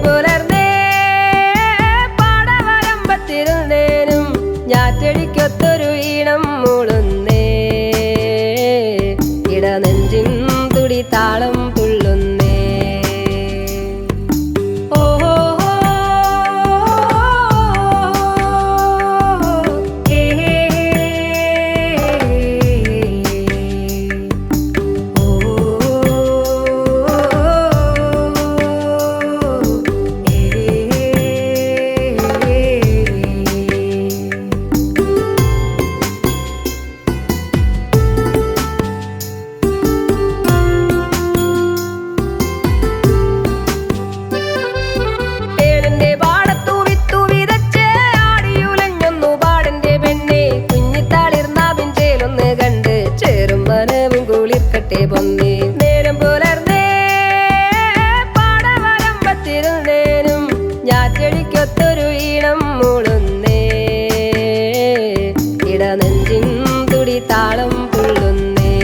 പുലർന്നേ പാടവരമ്പത്തിരുന്നേനും ഞാറ്റടിക്കൊത്തൊരു ഈണം മൂളുന്നേ ഇടനെഞ്ചിൻ തുടി താളം തുള്ളുന്നേ ഓഹോ പൊന്നേ നേരം പുലർന്നേ പാടവരമ്പത്തിരുന്നേനും ഞാറ്റടിക്കൊത്തൊരു ഈണം മൂളുന്നേ ഇടനെഞ്ചിൻ തുടി താളം തുള്ളുന്നേ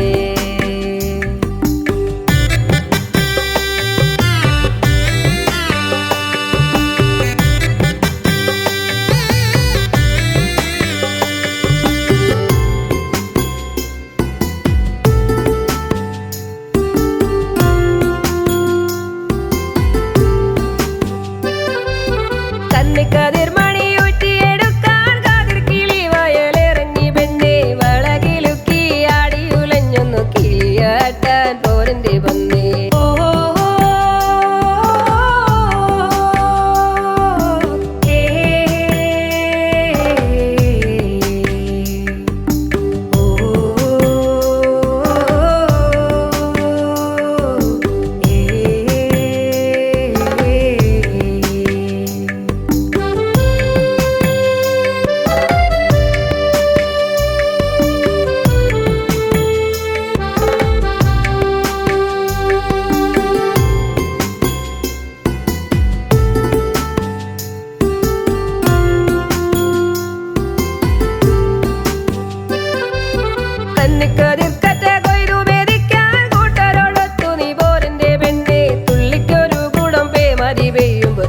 കതിർമണിയൂറ്റിയെടുക്കാൻ കാതിർ കിളി വയലിറങ്ങി പെണ്ണെ വളകിലുക്കി ആടിയുലഞ്ഞൊന്നു കിളിയാട്ടാൻ പോരന്റെ പൊന്നേ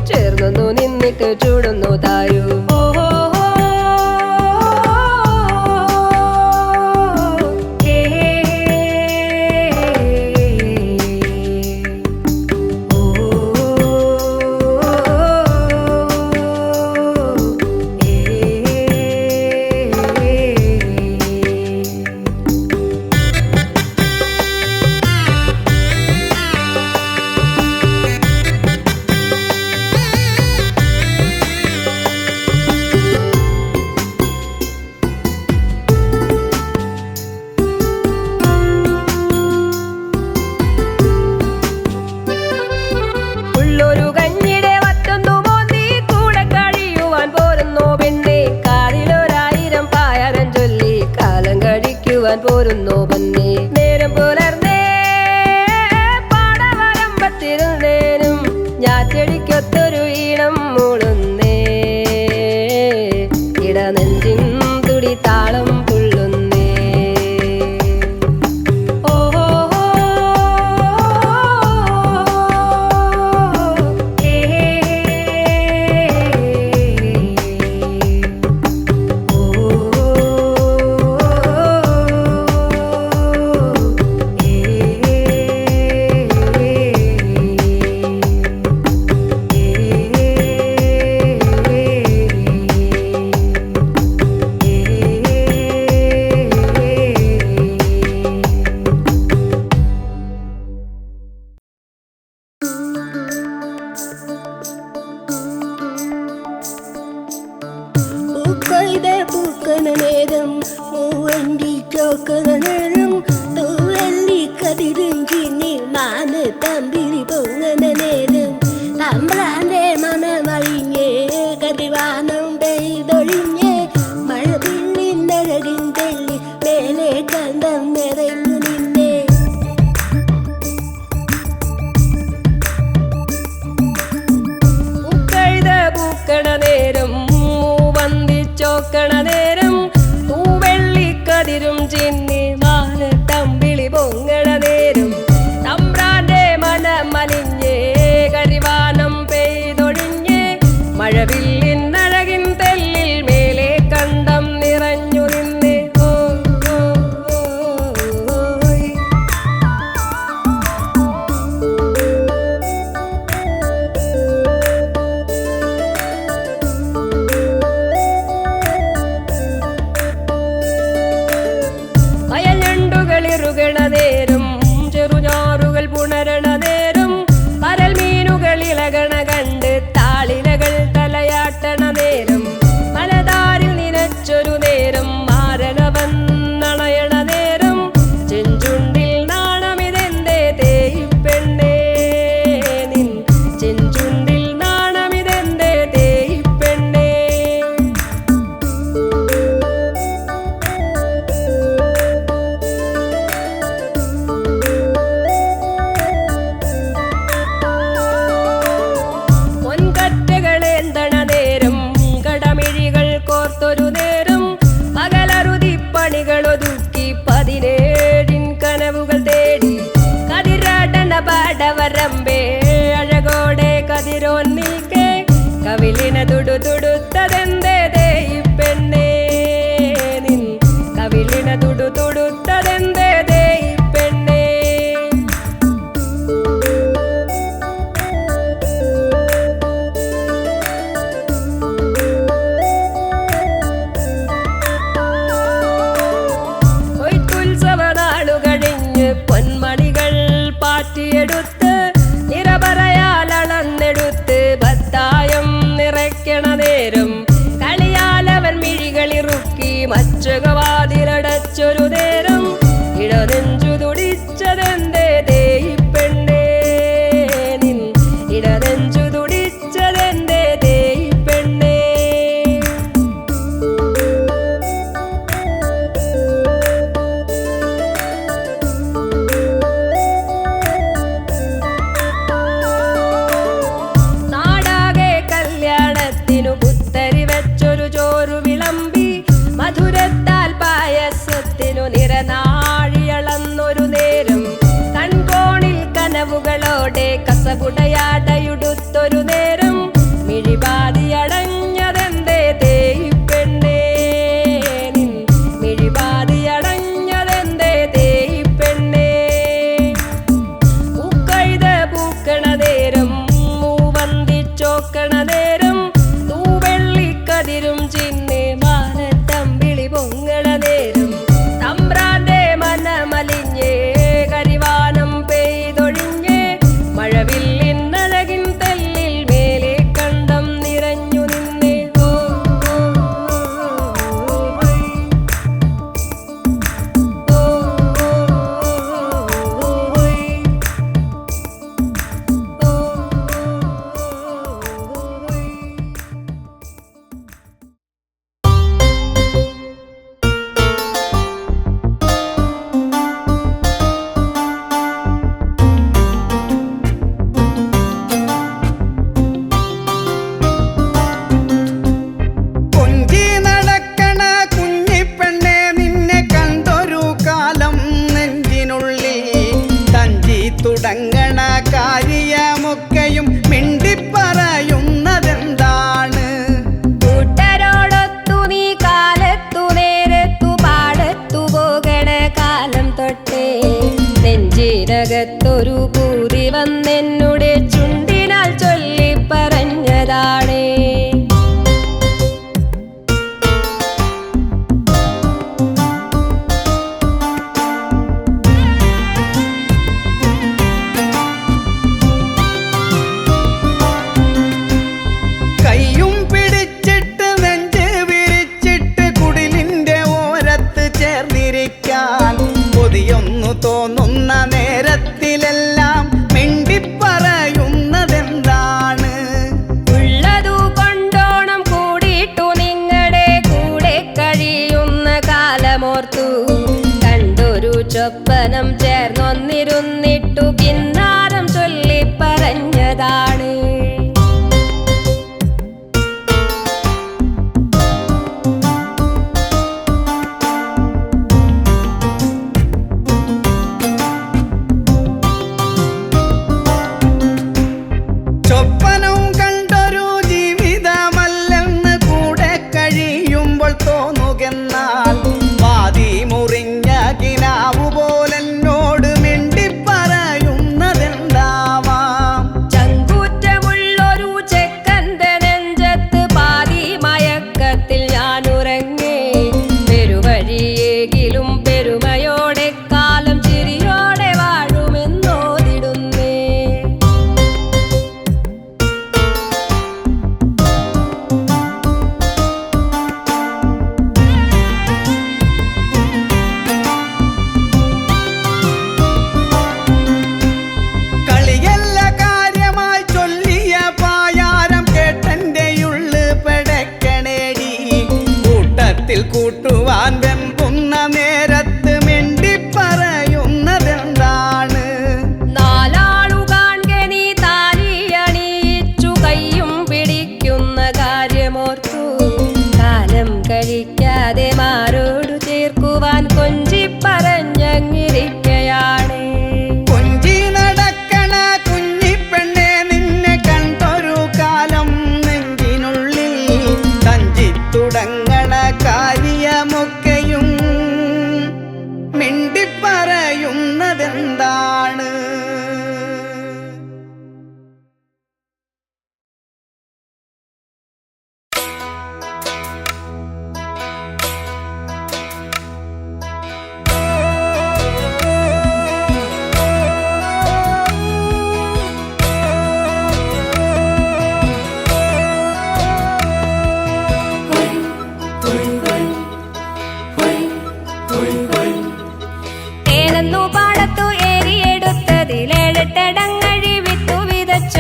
ചേർന്നു നിന്നിട്ട് ചൂടുന്നു തായു പോരുന്നു പൊന്നേ നേരം പുലർന്നേ പാടവരമ്പത്തിരുന്നേനും ഞാറ്റടിക്കൊത്തൊരു ഈണം മൂളുന്നേ ഇടനെഞ്ചിൻ തുടി താളം തുള്ളുന്നേ നേരം മൂവണ്ടി ചോക്കണ നേരം തൂവല്ലി കതിരിഞ്ചിനി മാന് തമ്പിരി പൊങ്ങണ നേരം തമ്പ്രാന്റെ മനമഴിഞ്ഞേ കരിവാനം പെയ്തൊഴിഞ്ഞേ മഴ പിന്നിന്നഴകിൻ തെള്ളി മേലെ കണ്ടം നിറഞ്ഞു നിന്നേ പൂക്കണ നേരം മൂവന്തി ചോക്കണ നേരം തൂവെള്ളി കതിരും ചിന്നി വരമ്പേ അഴകോടെ കതിരോൻ നീക്കേ കവിളിന തുടുത്തുടുത്തതെന്തേ ഈ പെണ്ണേ നിൻ കവിളിന തുടുത്തുടുത്തതെന്തേ ഈ പെണ്ണേ പൊന്മണികൾ പാറ്റിയെടുത്ത് നിറപറയാലളന്നെടുത്ത് ഭത്തായം നിറയ്ക്കണ നേരം കളിയാലവൻ മിഴികളിറുക്കി മച്ചകവാതിലടച്ചൊരു നേരം ഇടനെഞ്ചു തുടിച്ചതെന്തേ ഈ പെണ്ണേ നിൻ ഇടനെഞ്ചു തുടിച്ചതെന്തേ ഈ പെണ്ണേ പുത്തരി വെച്ചൊരു ചോറു വിളമ്പി മധുരത്താൽ പായസത്തിനു നിറനാഴിയളന്നൊരു നേരം കൺകോണിൽ കനവുകളോടെ കസകുടയാടയുടുത്തൊരു നേരം മിഴിപാതിയടഞ്ഞതെന്തേ ഈ പെണ്ണേ നിൻ മിഴിപാതിയടഞ്ഞതെന്തേ ഈ പെണ്ണേ പൂക്കൈത പൂക്കണ നേരം മൂവന്തിച്ചോക്കണ നേരം കതിരും ചിന്നെ മാനത്തമ്പിളി പൊങ്ങണ നേരം തമ്പ്രാന്റെ മനമലിഞ്ഞേ കരിവാനം പെയ്തൊഴിഞ്ഞേ മഴവില്ലിന്നഴകിൻ തെല്ലിൽ മേലെ കണ്ടം നിറഞ്ഞു നിന്നേ തുടങ്ങണ കാര്യമൊക്കെയും മിണ്ടിപ്പറയുന്നതെന്താണ് കൂട്ടരോടൊത്തു നീ കാലത്തു നേരത്തു പാടത്തു പോകണ കാലം തൊട്ടേ നെഞ്ചിനകത്തൊരു പൂതി വന്നെന്നുടെ ചുണ്ടിനാൽ ചൊല്ലി പറഞ്ഞതാണേ തോന്നുന്ന നേരത്തിലെല്ലാം മിണ്ടിപ്പറയുന്നതെന്താണ് ഉള്ളതു കൊണ്ടോണം കൂടിയിട്ടു നിങ്ങളുടെ കൂടെ കഴിയുന്ന കാലമോർത്തു കണ്ടൊരു ചൊപ്പനം ചേർന്നൊന്നിരുന്നിട്ടു കിന്നാരം ചൊല്ലി പറഞ്ഞതാണ് തോന്നുകെന്നാൽ വാതി മുറിഞ്ഞ കിനാവു പോലെന്നോട് മിണ്ടിപ്പറയുന്നതെന്താവാം ചങ്കു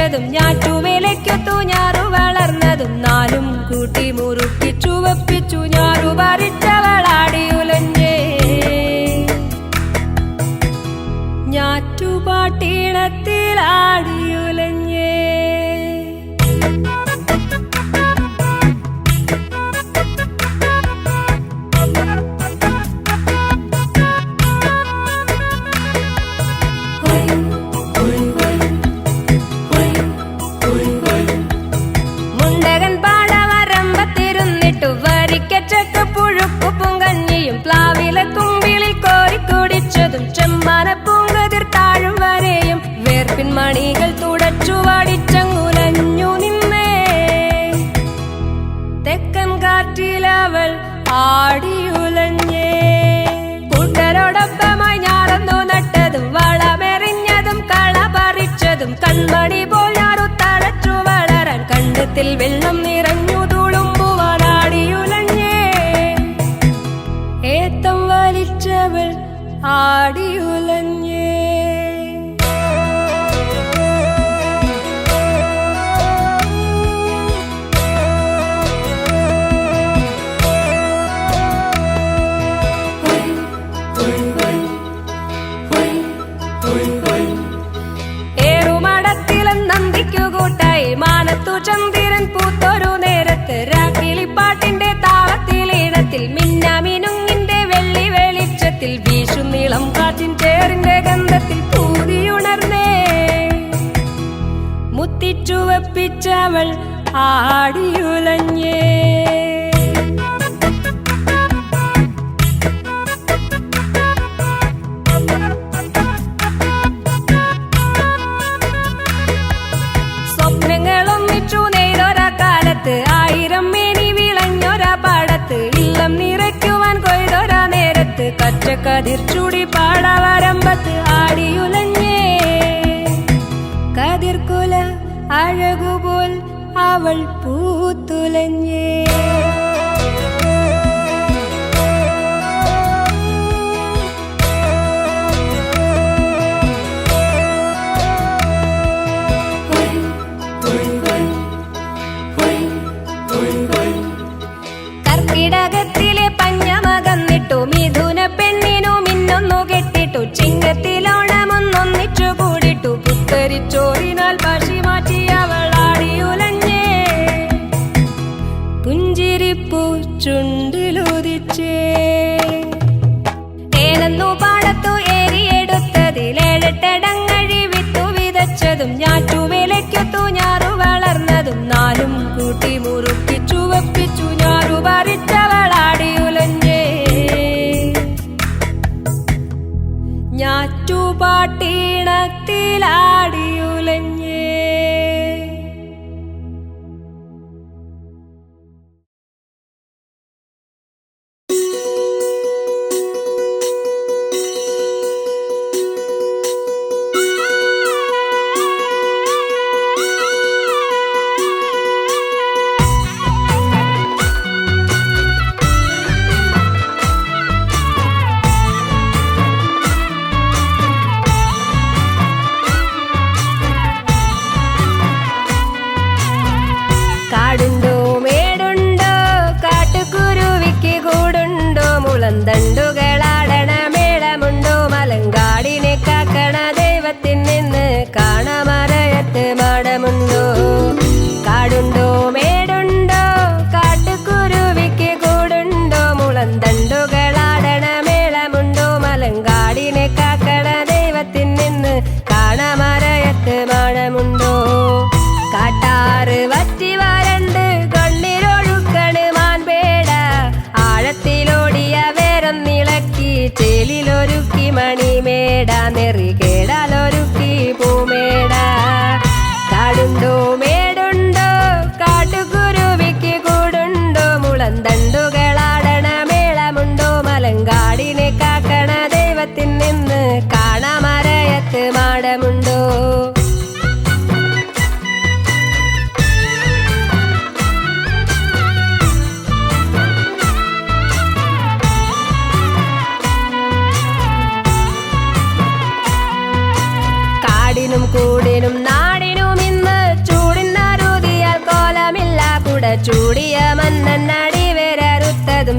തുടിച്ചതും ഞാറ്റുവേലയ്ക്കൊത്തു ഞാറു വളർന്നതും നാലും കൂട്ടി മുറുക്കി ചുവപ്പിച്ചു ഞാറു പറിച്ചവളാടിയുലഞ്ഞേ ഞാറ്റുപാട്ടീണത്തിലാടിയുലഞ്ഞേ മുണ്ടകൻ പാടവരമ്പത്തിരുന്നിട്ടു വരിക്കച്ചക്ക് പുഴുക്കു പൂങ്കഞ്ഞിയും പ്ലാവിലെ തുമ്പിളിൽ കോരിക്കുടിച്ചതും ചെമ്മാന പൂങ്കതിർ താഴും വരെയും വേർപ്പിൻ മണികൾ തുടച്ചു വാടിച്ചങ്ങുലഞ്ഞു നിന്നേ തെക്കൻ കാറ്റിലവൾ ആടിയുലഞ്ഞേ കൂട്ടരോടൊപ്പമായി ഞാറന്നു നട്ടതും വളമെറിഞ്ഞതും കള പറിച്ചതും കൺമണി പോൽ ഞാറു തളച്ചു വളരാൻ കണ്ടത്തിൽ വെള്ളം നിറഞ്ഞു തുളുമ്പുവാനാടിയുലഞ്ഞേ ഏത്തം വലിച്ചവൾ ആടിയുലഞ്ഞേ കൂട്ടായി മാനത്തു ചന്ദ്രൻ പൂത്തൊരു നേരത്ത് രാക്കിളിപ്പാട്ടിന്റെ താളത്തിലീണത്തിൽ മിന്നാമിനുങ്ങിന്റെ വെള്ളി വെളിച്ചത്തിൽ വീശും നീളം കാറ്റിൻ ചേറിന്റെ ഗന്ധത്തിൽ പൂതിയുണർന്നേ മുത്തിച്ചുവപ്പിച്ചവൾ ആടിയുലഞ്ഞേ ആയിരം മേനി വിളഞ്ഞൊരാ പാടത്ത് ഇല്ലം നിറയ്ക്കുവാൻ കൊയ്തൊരാ നേരത്ത് കച്ചക്കതിർ ചൂടി പാടവരമ്പത്ത് ആടിയുലഞ്ഞേ കതിർക്കുല അഴകുപോൽ അവൾ പൂത്തുലഞ്ഞേ കർക്കിടകത്തിലെ പഞ്ഞമകന്നിട്ടു മിഥുന പെണ്ണിനു മിന്നൊന്നു കെട്ടിട്ടു ചിങ്ങത്തിലോണമൊന്നൊന്നിച്ചു കൂടിട്ടു പുത്തരിച്ചോറിനാൽ പശി മാറ്റി അവളാടിയുലഞ്ഞേ പുഞ്ചിരിപ്പൂ ചുണ്ടിലുദിച്ചേ ഏനെന്നു പാടത്തു ഏരിയെടുത്തതിലേഴെട്ടടങ്ങഴി വിത്തു വിതച്ചതും ഞാറ്റുവേലയ്ക്കൊത്തു ഞാറു വളർന്നതും നാലും കൂട്ടി മുറുക്കി ചുവപ്പിച്ചു ഞാറു പറിച്ചവളാടിയുലഞ്ഞേ ഞാറ്റുപാട്ടീണത്തിലാടിയുലഞ്ഞേ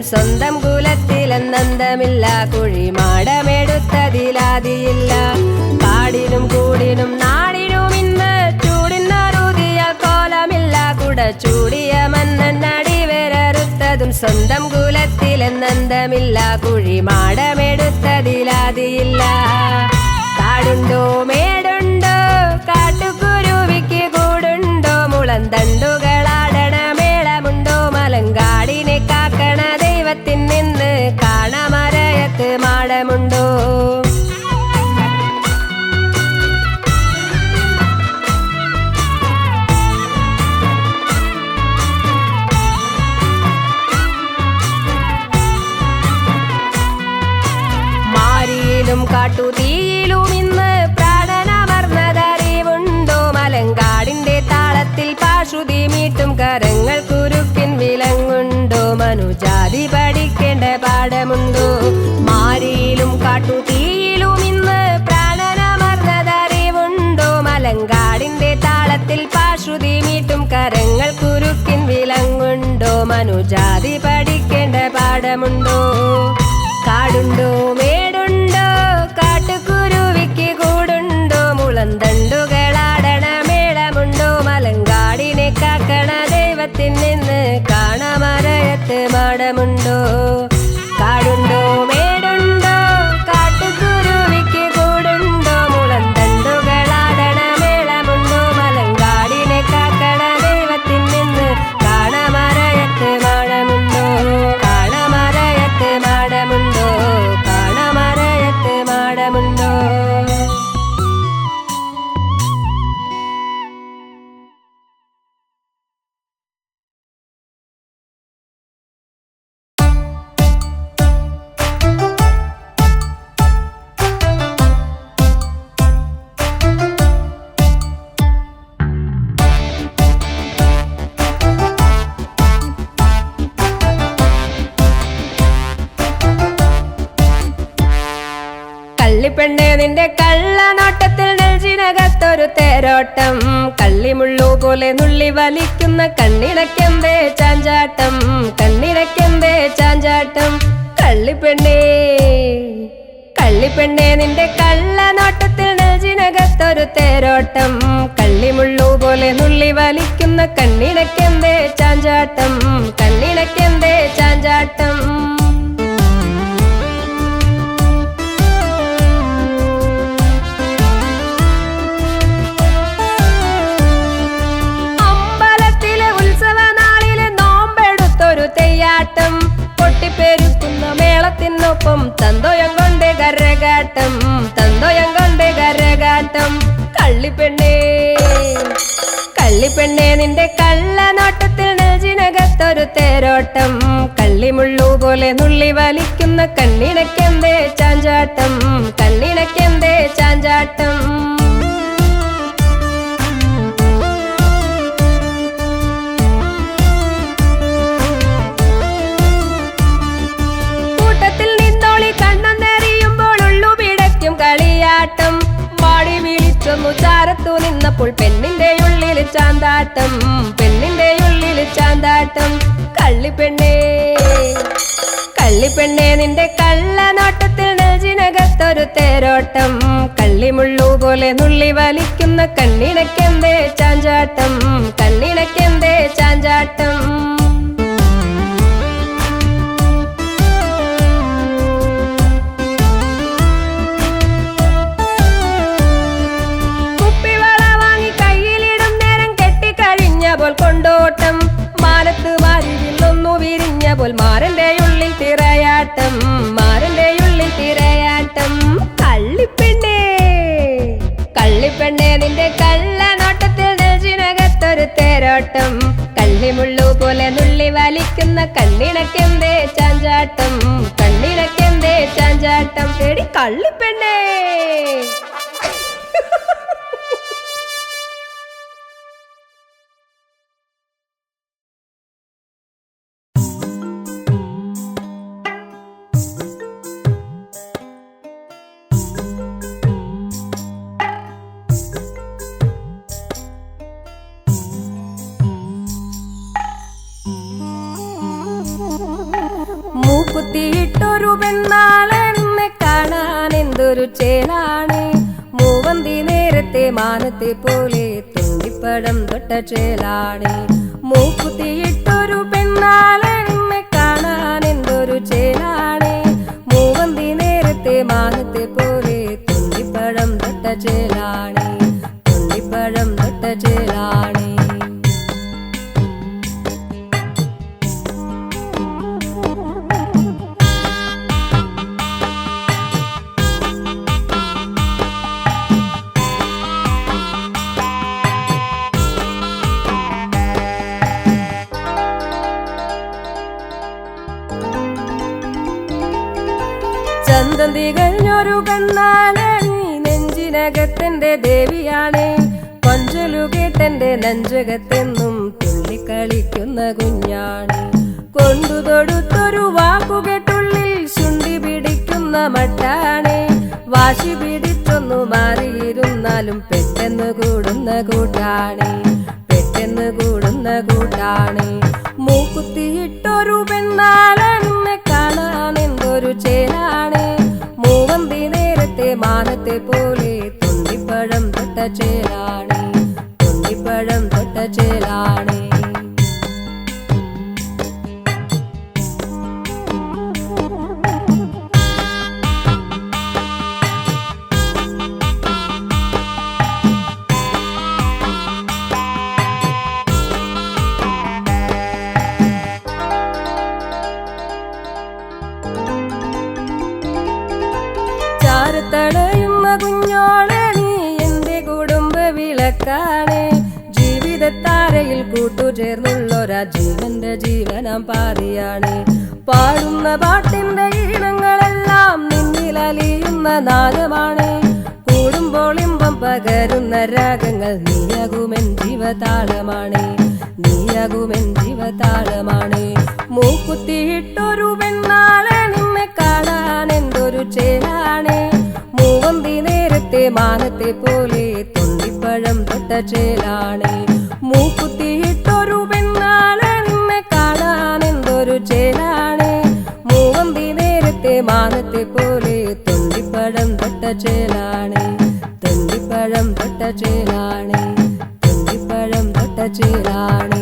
സ്വന്തം കുലത്തിലെന്നന്തമില്ല. കുഴിമാടമെടുത്തതിലാതിയില്ല. കാടിനും കൂടിനും നാടിനും ഇന്ന് ചൂടിനറുതിയ കോലമില്ല. കുട ചൂടിയ മന്നൻ അടിവരറുത്തതും സ്വന്തം കുലത്തിലെന്നന്തമില്ല. കുഴിമാടമെടുത്തതിലാതിയില്ല. കാടുണ്ടോ മേടുണ്ടോ കാട്ടുകുരുവിക്ക് കൂടുണ്ടോ. മുളന്തണ്ടുകളാടണ മേളമുണ്ടോ. മലങ്കാടിനെ കാക്കണ ദൈവത്തിൻ നിന്ന് കാണമരയത്ത് മാടമുണ്ടോ. മാരിയിലും കാട്ടുതീയിലും ഇന്ന് പ്രാണനമർന്നതറിവുണ്ടോ. മലങ്കാടിന്റെ താളത്തിൽ പാശ്രുതി മീട്ടും കരങ്ങൾ കുരുക്കിൻ വിലങ്ങുണ്ടോ. മനുജാതി പഠിക്കേണ്ട പാഠമുണ്ടോ. മാരിയിലും കാട്ടുതീയിലും ഇന്ന് പ്രാണനമർന്നതറിവുണ്ടോ. മലങ്കാടിന്റെ താളത്തിൽ പാശ്രുതി മീട്ടും കരങ്ങൾ കുരുക്കിൻ വിലങ്ങുണ്ടോ. മനുജാതി പഠിക്കേണ്ട പാഠമുണ്ടോ. കാടുണ്ടോ മേടുണ്ടോ കാട്ടുകുരുവിക്ക് കൂടുണ്ടോ. മുളന്തണ്ടുകളാടണ മേളമുണ്ടോ. മലങ്കാടിനെ കാക്കണ ദൈവത്തിൻ നിന്ന് കാണമരയത്ത് മാടമുണ്ടോ. കാടുണ്ടോ മേടുണ്ടോ കാട്ടുകുരുവിക്ക് കൂടുണ്ടോ. മുളന്തണ്ടുകളാടണ മേളമുണ്ടോ. മലങ്കാടിനെ കാക്കണ ദൈവത്തിൻ നിന്ന് കാണമരയത്ത് മാടമുണ്ടോ. കാണമരയത്ത് മാടമുണ്ടോ. കാണമരയത്ത് മാടമുണ്ടോ. കള്ളിപ്പെണ്ണെ നിന്റെ കള്ളനോട്ടത്തിൽ നെഞ്ചിനകത്തൊരു തേരോട്ടം. കള്ളിമുള്ളു പോലെ നുള്ളി വലിക്കുന്ന കണ്ണിണക്കെന്തേ ചാഞ്ചാട്ടം. കണ്ണിണക്കെന്തേ ചാഞ്ചാട്ടം. കള്ളിപ്പെണ്ണേ കള്ളിപ്പെണ്ണെ നിന്റെ കള്ളനോട്ടത്തിൽ നെഞ്ചിനകത്തൊരു തേരോട്ടം. കള്ളിമുള്ളു പോലെ നുള്ളി വലിക്കുന്ന കണ്ണിണക്കെന്തേ ചാഞ്ചാട്ടം. കണ്ണിണക്കെന്തേ ചാഞ്ചാട്ടം. തെയ്യാട്ടം പൊട്ടിപ്പെരുക്കുന്ന മേളത്തിനൊപ്പം തന്തോയം കൊണ്ട് കരകാട്ടം. തന്തോയം കൊണ്ട് കരകാട്ടം. കള്ളിപ്പെണ്ണേ കള്ളിപ്പെണ്ണെ നിന്റെ കള്ളനോട്ടത്തിൽ നെഞ്ചിനകത്തൊരു തേരോട്ടം. കള്ളിമുള്ളു പോലെ നുള്ളി വലിക്കുന്ന കണ്ണിണക്കെന്തേ ചാഞ്ചാട്ടം. കണ്ണിണക്കെന്തേ ചാഞ്ചാട്ടം. കളിയാട്ടം മാടി വിളിച്ചൊന്നു ചാരത്തു നിന്നപ്പോൾ പെണ്ണിന്റെ ഉള്ളിൽ ചാന്താട്ടം. പെണ്ണിന്റെ ഉള്ളിൽ ചാന്താട്ടം. കള്ളിപ്പെണ്ണേ കള്ളിപ്പെണ്ണെ നിന്റെ കള്ളനോട്ടത്തിൽ നെഞ്ചിനകത്തൊരു തേരോട്ടം. കള്ളിമുള്ളു പോലെ നുള്ളി വലിക്കുന്ന കണ്ണിണക്കെന്തേ ചാഞ്ചാട്ടം. കണ്ണിണക്കെന്തേ ചാഞ്ചാട്ടം. കൊണ്ടോട്ടം മാനത്ത് മാരിവില്ലൊന്നു വിരിഞ്ഞ പോൽ മാരന്റെ ഉള്ളിൽ തിരയാട്ടം. മാരന്റെ ഉള്ളിൽ തിരയാട്ടം. കള്ളിപ്പെണ്ണേ കള്ളിപ്പെണ്ണെ നിന്റെ കള്ളനോട്ടത്തിൽ നെഞ്ചിനകത്തൊരു തേരോട്ടം. കള്ളിമുള്ളു പോലെ നുള്ളി വലിക്കുന്ന കണ്ണിണക്കെന്തേ ചാഞ്ചാട്ടം. കണ്ണിണക്കെന്തേ ചാഞ്ചാട്ടം. എടി കള്ളിപ്പെണ്ണേ. ഒരു പെണ്ണാളെ നിന്നെ കാണാൻ എന്തൊരു ചേലാണ് മൂവന്തി നേരത്തെ മാനത്തെ പോലെ തുണ്ടിപ്പടം തൊട്ട ചേലാണ് മൂക്കുത്തിയിട്ടൊരു പെണ്ണാളെ നിന്നെ കാണാൻ എന്തൊരു ചേലാണ് മൂവന്തി നേരത്തെ മാനത്തെ പോലെ തുണ്ടിപ്പഴം തൊട്ട ചേലാണ് തുണ്ടിപ്പഴം തൊട്ട ചേലാണ് ചന്തം തികഞ്ഞൊരു കണ്ണാണ് നെഞ്ചിനകത്തെന്റെ ദേവിയാണ് കൊഞ്ചലു കേട്ടെന്റെ നെഞ്ചകത്തെന്നും തുള്ളിക്കളിക്കുന്ന കുഞ്ഞാണ് കൊണ്ടു തൊടുത്തൊരു വാക്കുകെട്ടുള്ളിൽ ചുണ്ടി പിടിക്കുന്ന മട്ടാണ് വാശി പിടിച്ചൊന്നു മാറിയിരുന്നാലും പെട്ടെന്ന് കൂടുന്ന കൂട്ടാണ് പെട്ടെന്ന് കൂടുന്ന കൂട്ടാണ് മൂക്കുത്തിയിട്ടൊരു പെണ്ണാളെ നിന്നെ കാണാൻ എന്തൊരു ചേലാണ് മൂവന്തി നേരത്തെ മാനത്തെ പോലെ തുണ്ടിപ്പഴം തൊട്ട ചേലാണ് തുണ്ടിപ്പഴം തൊട്ട ചേലാണ് തടയുന്ന കുഞ്ഞോളെ നീ എന്റെ കുടുംബ വിളക്കാണ് ജീവിതത്താരയിൽ കൂട്ടുചേർന്നുള്ളൊരാ ജീവന്റെ ജീവനാം പാതിയാണ് പാടുന്ന പാട്ടിന്റെ ഈണങ്ങളെല്ലാം നിന്നിൽ അലിയുന്ന നാദമാണ് കൂടുമ്പോൾ ഇമ്പം പകരുന്ന രാഗങ്ങൾ നീയാകുമെൻ ജീവതാളമാണ് നീയാകുമെൻ ജീവതാളമാണ് മൂക്കുത്തിയിട്ടൊരു പെണ്ണാളെ നിന്നെ കാണാൻ എന്തൊരു ചേലാണ് മൂവന്തി നേരത്തെ മാനത്തെ പോലെ തുണ്ടിപ്പഴം തൊട്ട ചേലാണ് മൂക്കുത്തിയിട്ടൊരു പെണ്ണാളെ നിന്നെ കാണാൻ എന്തൊരു ചേലാണ് മൂവന്തി നേരത്തെ മാനത്തെ പോലെ തുണ്ടിപ്പഴം തൊട്ട ചേലാണ് തുണ്ടിപ്പഴം തൊട്ട ചേലാണ് തുണ്ടിപ്പഴം തൊട്ട ചേലാണ്